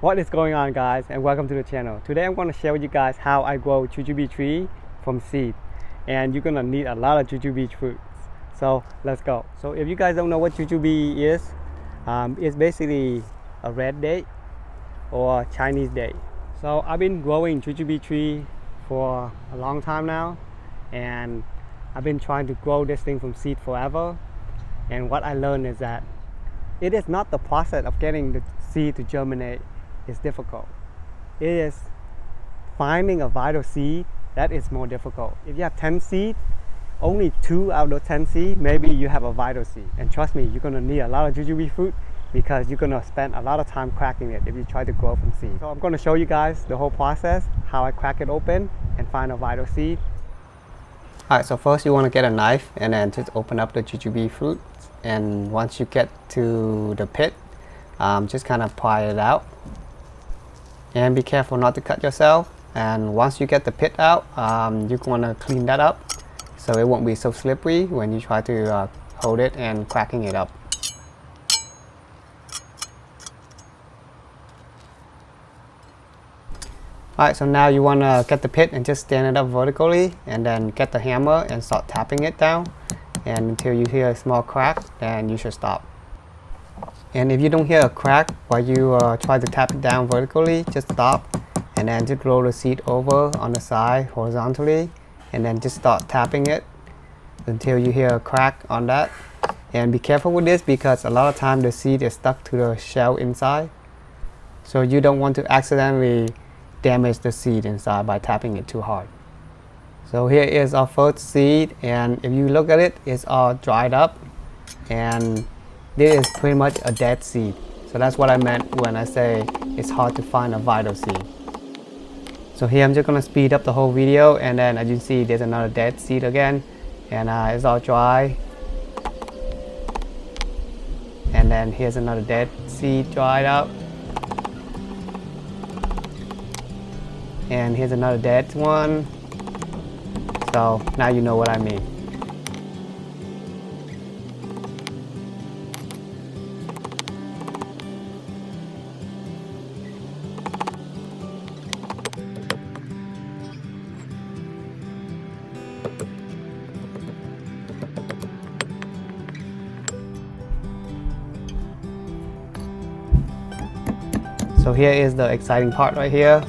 What is going on, guys, and welcome to the channel. Today I'm going to share with you guys how I grow jujube tree from seed, and you're going to need a lot of jujube fruits. So let's go. So if you guys don't know what jujube is, it's basically a red date or Chinese date. So I've been growing jujube tree for a long time now, and I've been trying to grow this thing from seed forever. And what I learned is that it is not the process of getting the seed to germinate is difficult. It is finding a vital seed that is more difficult. If you have 10 seeds, only 2 out of those 10 seeds, maybe you have a vital seed. And trust me, you're gonna need a lot of jujube fruit because you're gonna spend a lot of time cracking it if you try to grow from seed. So I'm gonna show you guys the whole process, how I crack it open and find a vital seed. Alright, so first you wanna get a knife and then just open up the jujube fruit. And once you get to the pit, just kind of pry it out. And be careful not to cut yourself. And once you get the pit out, you're going to clean that up so it won't be so slippery when you try to hold it and cracking it up. Alright, so now you want to get the pit and just stand it up vertically, and then get the hammer and start tapping it down. And until you hear a small crack, then you should stop. And if you don't hear a crack while you try to tap it down vertically, just stop and then just roll the seed over on the side horizontally, and then just start tapping it until you hear a crack on that. And be careful with this because a lot of time the seed is stuck to the shell inside, so you don't want to accidentally damage the seed inside by tapping it too hard. So here is our first seed, and if you look at it, it's all dried up, and this is pretty much a dead seed. So that's what I meant when I say it's hard to find a vital seed. So here I'm just going to speed up the whole video, and then as you see there's another dead seed again, and it's all dry. And then here's another dead seed dried up. And here's another dead one. So now you know what I mean. So here is the exciting part right here.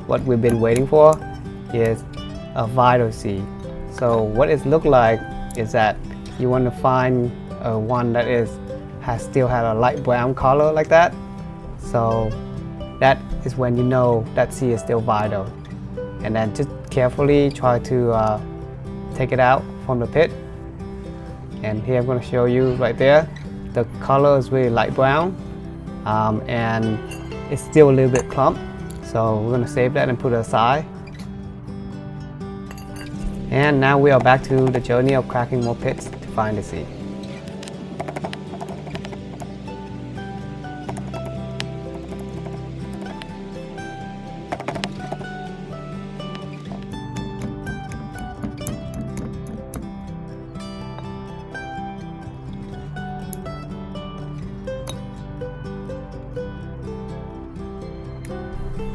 What we've been waiting for is a vital seed. So what it looks like is that you want to find one that has still had a light brown color like that. So that is when you know that seed is still vital. And then just carefully try to take it out from the pit. And here I'm going to show you right there. The color is really light brown, and it's still a little bit clump. So we're going to save that and put it aside. And now we are back to the journey of cracking more pits to find the seed.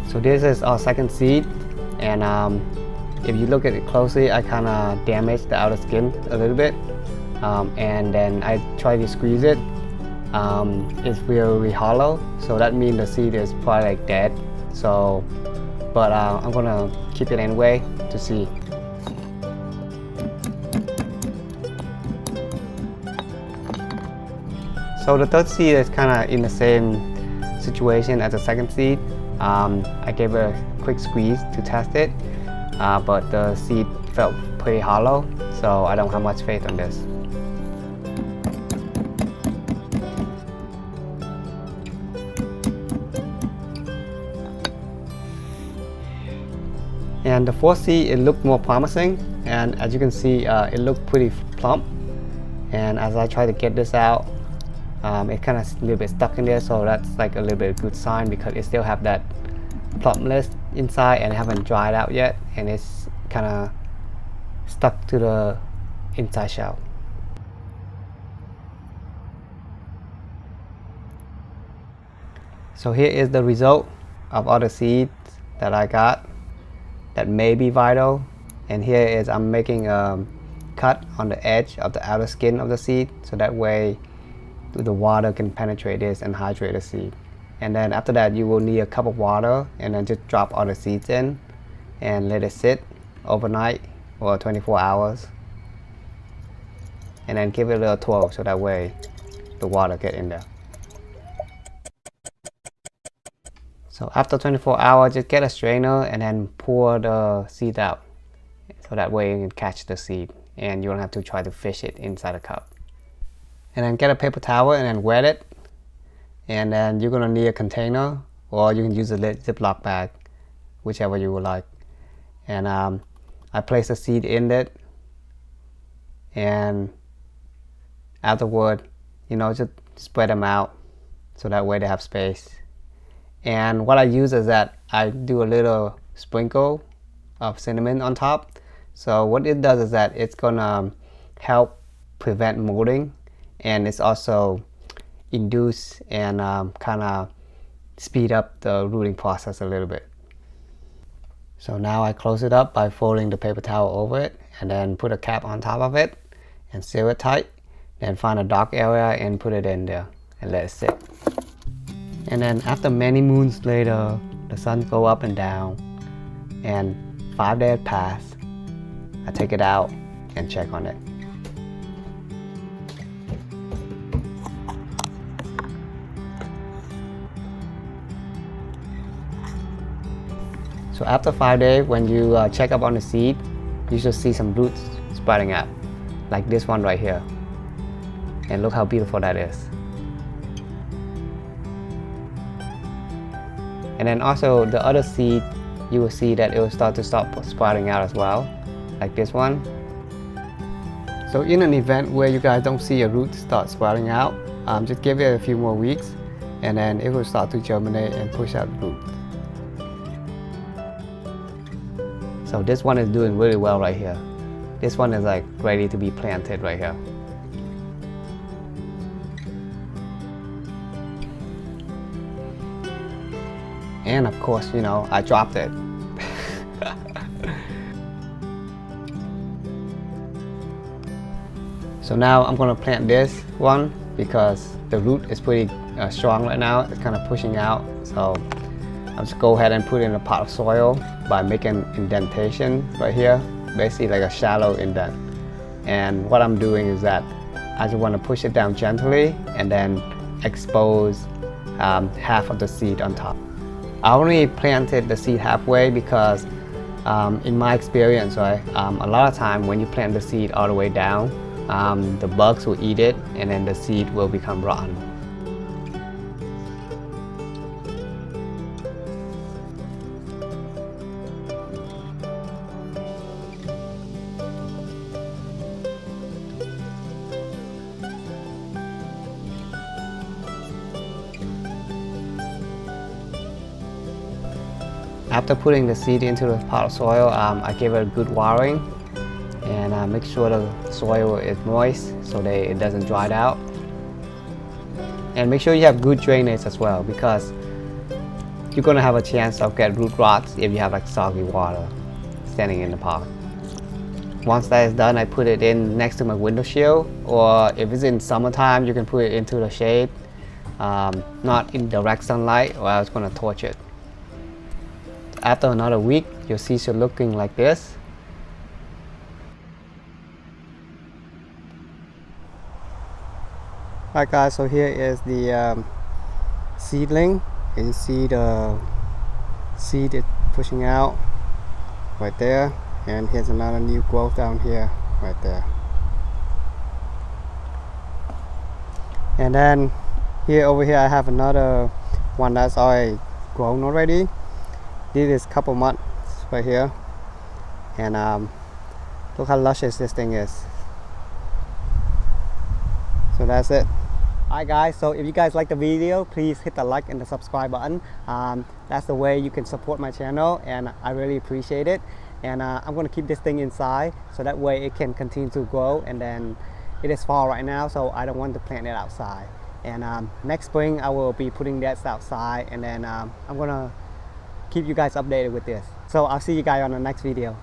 So this is our second seed, and if you look at it closely, I kind of damaged the outer skin a little bit, and then I try to squeeze it. It's really hollow, so that means the seed is probably like dead. So, but I'm gonna keep it anyway to see. So the third seed is kind of in the same situation as the second seed. I gave it a quick squeeze to test it, but the seed felt pretty hollow, so I don't have much faith on this. And the fourth seed, it looked more promising, and as you can see, it looked pretty plump. And as I try to get this out, it kind of a little bit stuck in there, so that's like a little bit of good sign because it still have that plumpness inside and it haven't dried out yet, and it's kind of stuck to the inside shell. So here is the result. of all the seeds that I got that may be vital. And here is I'm making a cut on the edge of the outer skin of the seed, so that way the water can penetrate this and hydrate the seed. And then after that you will need a cup of water, and then just drop all the seeds in and let it sit overnight or 24 hours, and then give it a little twirl so that way the water get in there. So after 24 hours, just get a strainer and then pour the seed out, so that way you can catch the seed and you don't have to try to fish it inside the cup. And then get a paper towel and then wet it, and then you're gonna need a container, or you can use a Ziploc bag, whichever you would like. And I place the seed in it, and afterward, just spread them out so that way they have space. And what I use is that I do a little sprinkle of cinnamon on top. So what it does is that it's gonna help prevent molding, and it's also induce and kind of speed up the rooting process a little bit. So now I close it up by folding the paper towel over it, and then put a cap on top of it and seal it tight. Then find a dark area and put it in there and let it sit. And then after many moons later, the sun go up and down, and 5 days pass. I take it out and check on it. So after 5 days, when you check up on the seed, you should see some roots sprouting up, like this one right here. And look how beautiful that is. And then also the other seed, you will see that it will start sprouting out as well, like this one. So in an event where you guys don't see a root start sprouting out, just give it a few more weeks, and then it will start to germinate and push out roots. So this one is doing really well right here. This one is like ready to be planted right here. And of course, I dropped it. So now I'm gonna plant this one because the root is pretty strong right now. It's kind of pushing out. So I'll just go ahead and put it in a pot of soil by making indentation right here, basically like a shallow indent. And what I'm doing is that I just want to push it down gently and then expose half of the seed on top. I only planted the seed halfway because in my experience, right, a lot of time when you plant the seed all the way down, the bugs will eat it and then the seed will become rotten. After putting the seed into the pot of soil, I give it a good watering and make sure the soil is moist so that it doesn't dry out. And make sure you have good drainage as well, because you're going to have a chance of getting root rots if you have like soggy water standing in the pot. Once that is done, I put it in next to my window shield, or if it's in summertime, you can put it into the shade, not in direct sunlight, or I was going to torch it. After another week, your seeds should looking like this. Alright guys, so here is the seedling. You can see the seed is pushing out right there, and here's another new growth down here right there. And then over here I have another one that's already grown already. This is a couple months right here, and look how luscious this thing is. So that's it. Alright guys, so if you guys like the video, please hit the like and the subscribe button. That's the way you can support my channel, and I really appreciate it. And I'm going to keep this thing inside so that way it can continue to grow. And then it is fall right now, so I don't want to plant it outside. And next spring I will be putting that outside, and then I'm going to keep you guys updated with this. So I'll see you guys on the next video.